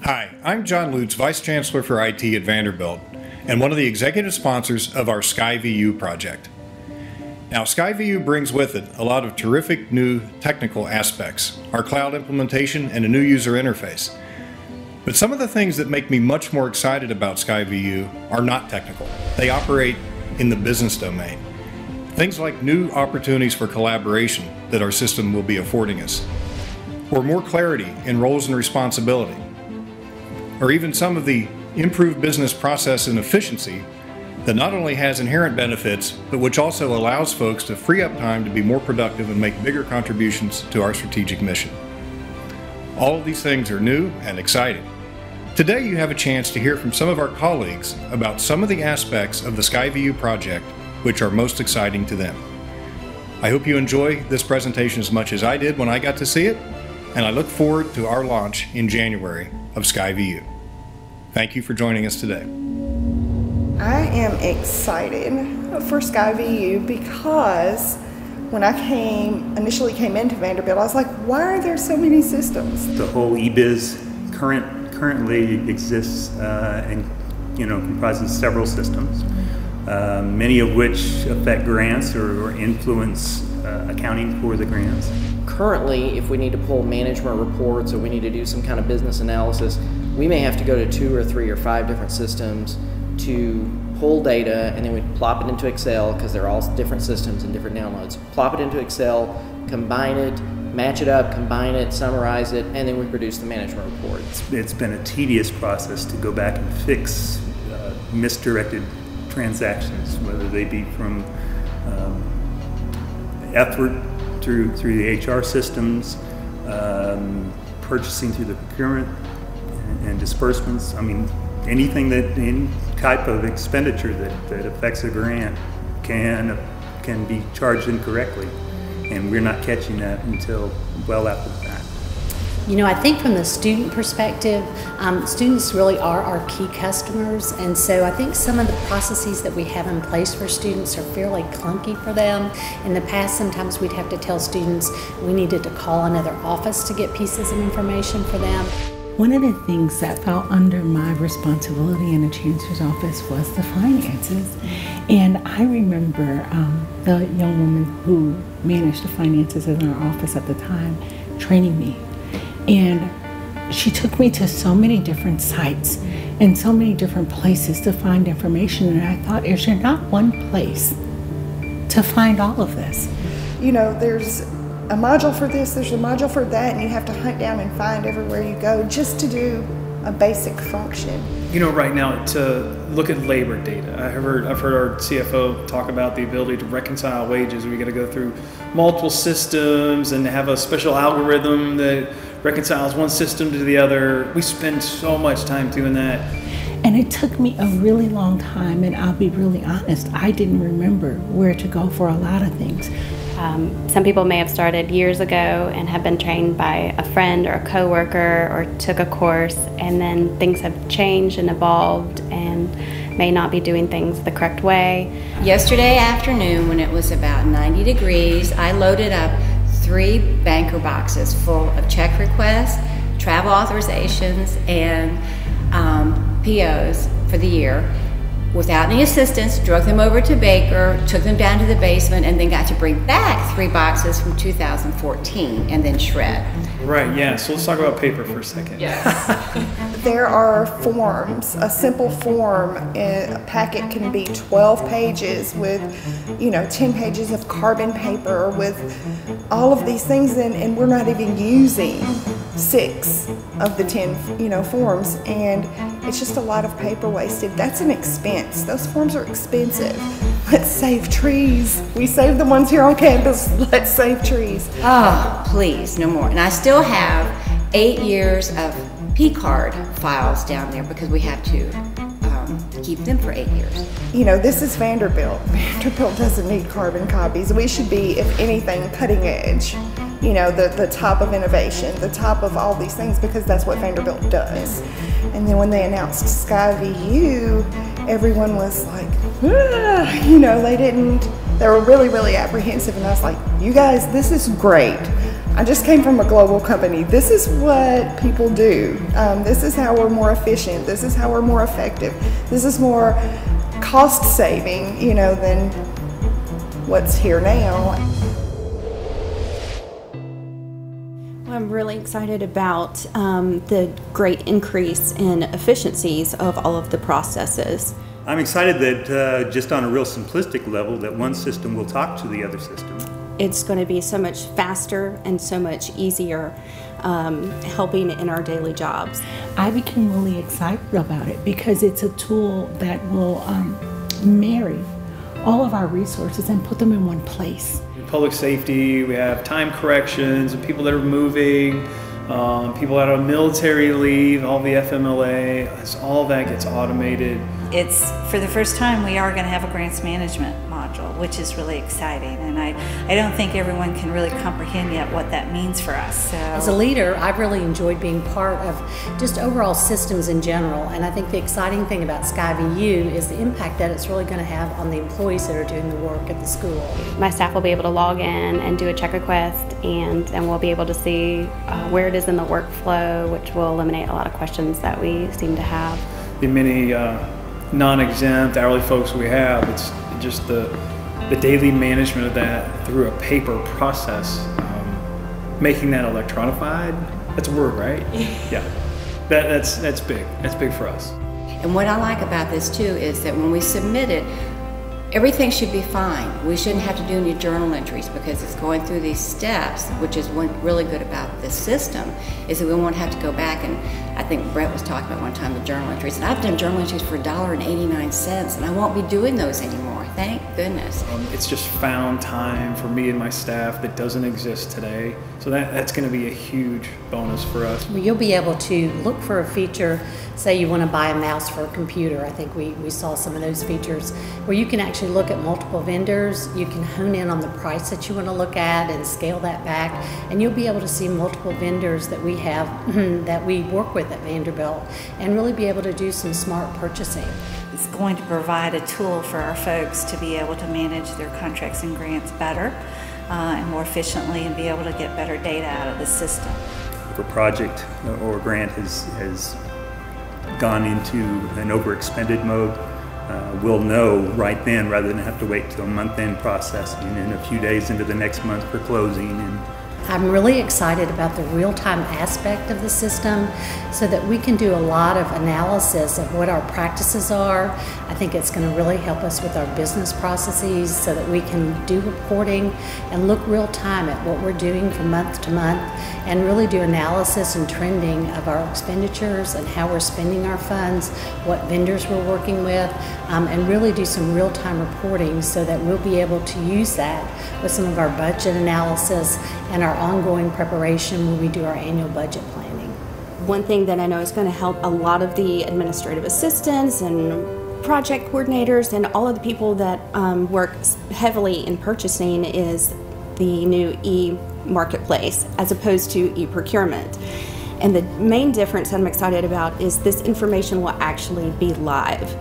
Hi, I'm John Lutz, Vice Chancellor for IT at Vanderbilt, and one of the executive sponsors of our SkyVU project. Now, SkyVU brings with it a lot of terrific new technical aspects, our cloud implementation and a new user interface. But some of the things that make me much more excited about SkyVU are not technical. They operate in the business domain. Things like new opportunities for collaboration that our system will be affording us, or more clarity in roles and responsibility, or even some of the improved business process and efficiency that not only has inherent benefits, but which also allows folks to free up time to be more productive and make bigger contributions to our strategic mission. All of these things are new and exciting. Today you have a chance to hear from some of our colleagues about some of the aspects of the SkyVU project which are most exciting to them. I hope you enjoy this presentation as much as I did when I got to see it, and I look forward to our launch in January of SkyVU. Thank you for joining us today. I am excited for SkyVU because when I initially came into Vanderbilt, I was like, why are there so many systems? The whole eBiz currently exists and comprises several systems, many of which affect grants or influence accounting for the grants. Currently, if we need to pull management reports or we need to do some kind of business analysis, we may have to go to 2 or 3 or 5 different systems to pull data, and then we plop it into Excel because they're all different systems and different downloads. Plop it into Excel, combine it, match it up, combine it, summarize it, and then we produce the management report. It's been a tedious process to go back and fix misdirected transactions, whether they be from effort through the HR systems, purchasing through the procurement and disbursements. I mean, any type of expenditure that affects a grant can be charged incorrectly, and we're not catching that until well after the fact. You know, I think from the student perspective, students really are our key customers, and so I think some of the processes that we have in place for students are fairly clunky for them. In the past, sometimes we'd have to tell students we needed to call another office to get pieces of information for them. One of the things that fell under my responsibility in the Chancellor's office was the finances. And I remember the young woman who managed the finances in our office at the time training me. And she took me to so many different sites and so many different places to find information. And I thought, is there not one place to find all of this? You know, there's a module for this, there's a module for that, and you have to hunt down and find everywhere you go just to do a basic function. You know, right now to look at labor data, I've heard our CFO talk about the ability to reconcile wages. We got to go through multiple systems and have a special algorithm that reconciles one system to the other. We spend so much time doing that. And it took me a really long time, and I'll be really honest, I didn't remember where to go for a lot of things. Some people may have started years ago and have been trained by a friend or a coworker or took a course, and then things have changed and evolved and may not be doing things the correct way. Yesterday afternoon, when it was about 90 degrees, I loaded up 3 banker boxes full of check requests, travel authorizations, and POs for the year. Without any assistance, drug them over to Baker, took them down to the basement, and then got to bring back 3 boxes from 2014 and then shred. Right, yeah, so let's talk about paper for a second. Yes. There are forms. A simple form, a packet can be 12 pages with, 10 pages of carbon paper with all of these things, and we're not even using 6 of the 10, forms, and it's just a lot of paper wasted. That's an expense. Those forms are expensive. Let's save trees. We save the ones here on campus. Let's save trees. Oh, please, no more. And I still have 8 years of P-card files down there because we have to keep them for 8 years. This is Vanderbilt. Vanderbilt doesn't need carbon copies. We should be, if anything, cutting edge. The top of innovation, the top of all these things, because that's what Vanderbilt does. And then when they announced SkyVU, everyone was like, they were really, really apprehensive. And I was like, you guys, this is great. I just came from a global company. This is what people do. This is how we're more efficient. This is how we're more effective. This is more cost saving, you know, than what's here now. I'm really excited about the great increase in efficiencies of all of the processes. I'm excited that just on a real simplistic level that one system will talk to the other system. It's going to be so much faster and so much easier helping in our daily jobs. I became really excited about it because it's a tool that will marry all of our resources and put them in one place. In public safety, we have time corrections and people that are moving, people out on military leave, all the FMLA, as all that gets automated. It's, for the first time, we are going to have a grants management module, which is really exciting, and I don't think everyone can really comprehend yet what that means for us. So, as a leader, I've really enjoyed being part of just overall systems in general, and I think the exciting thing about SkyVU is the impact that it's really going to have on the employees that are doing the work at the school. My staff will be able to log in and do a check request, and we'll be able to see where it is in the workflow, which will eliminate a lot of questions that we seem to have. The many non-exempt hourly folks we have, it's just the daily management of that through a paper process, making that electronified. That's a word, right? Yeah, that's big. That's big for us. And what I like about this too is that when we submit it, everything should be fine. We shouldn't have to do any journal entries because it's going through these steps, which is one really good about this system, is that we won't have to go back. And I think Brett was talking about one time the journal entries, and I've done journal entries for $1.89, and I won't be doing those anymore. Thank goodness. It's just found time for me and my staff that doesn't exist today. So that's going to be a huge bonus for us. You'll be able to look for a feature, say you want to buy a mouse for a computer. I think we saw some of those features where you can actually look at multiple vendors. You can hone in on the price that you want to look at and scale that back, and you'll be able to see multiple vendors that we have that we work with at Vanderbilt and really be able to do some smart purchasing. it's going to provide a tool for our folks to be able to manage their contracts and grants better and more efficiently and be able to get better data out of the system. If a project or grant has gone into an overexpended mode, we'll know right then rather than have to wait till month-end processing and a few days into the next month for closing. I'm really excited about the real-time aspect of the system so that we can do a lot of analysis of what our practices are. I think it's going to really help us with our business processes so that we can do reporting and look real-time at what we're doing from month to month and really do analysis and trending of our expenditures and how we're spending our funds, what vendors we're working with, and really do some real-time reporting so that we'll be able to use that with some of our budget analysis and our ongoing preparation when we do our annual budget planning. One thing that I know is going to help a lot of the administrative assistants and project coordinators and all of the people that work heavily in purchasing is the new e-marketplace as opposed to e-procurement. And the main difference that I'm excited about is this information will actually be live.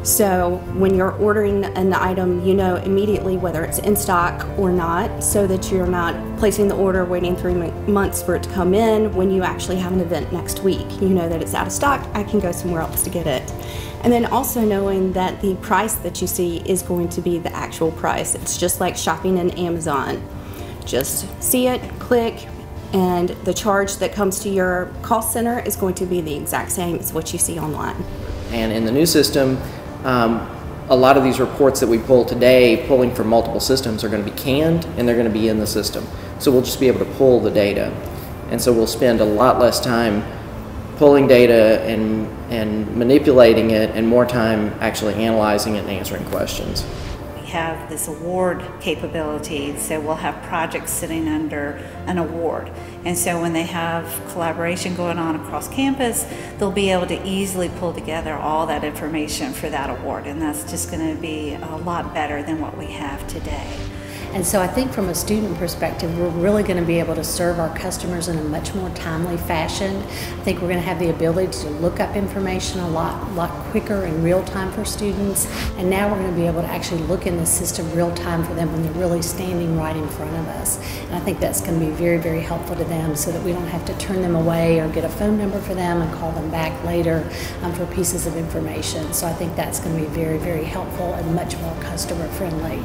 So when you're ordering an item, you know immediately whether it's in stock or not, so that you're not placing the order, waiting 3 months for it to come in. When you actually have an event next week, you know that it's out of stock, I can go somewhere else to get it. And then also knowing that the price that you see is going to be the actual price. It's just like shopping in Amazon. Just see it, click, and the charge that comes to your call center is going to be the exact same as what you see online. And in the new system, a lot of these reports that we pull today, pulling from multiple systems, are going to be canned and they're going to be in the system. So we'll just be able to pull the data. And so we'll spend a lot less time pulling data and manipulating it and more time actually analyzing it and answering questions. We have this award capability, so we'll have projects sitting under an award. And so when they have collaboration going on across campus, they'll be able to easily pull together all that information for that award. And that's just going to be a lot better than what we have today. And so I think from a student perspective, we're really going to be able to serve our customers in a much more timely fashion. I think we're going to have the ability to look up information a lot quicker in real time for students. And now we're going to be able to actually look in the system real time for them when they're really standing right in front of us. And I think that's going to be very, very helpful to them so that we don't have to turn them away or get a phone number for them and call them back later for pieces of information. So I think that's going to be very, very helpful and much more customer friendly.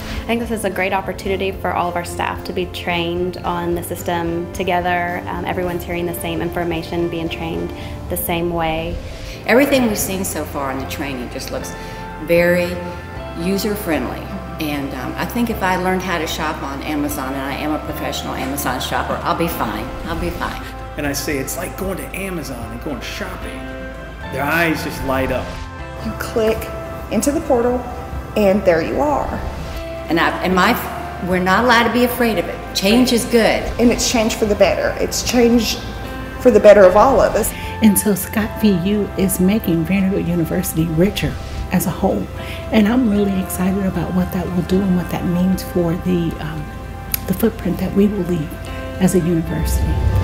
I think this is a great opportunity for all of our staff to be trained on the system together. Everyone's hearing the same information, being trained the same way. Everything we've seen so far in the training just looks very user-friendly. And I think if I learned how to shop on Amazon, and I am a professional Amazon shopper, I'll be fine. I'll be fine. And I say it's like going to Amazon and going shopping. Their eyes just light up. You click into the portal, and there you are. We're not allowed to be afraid of it. Change is good. And it's change for the better. It's change for the better of all of us. And so SkyVU is making Vanderbilt University richer as a whole. And I'm really excited about what that will do and what that means for the footprint that we will leave as a university.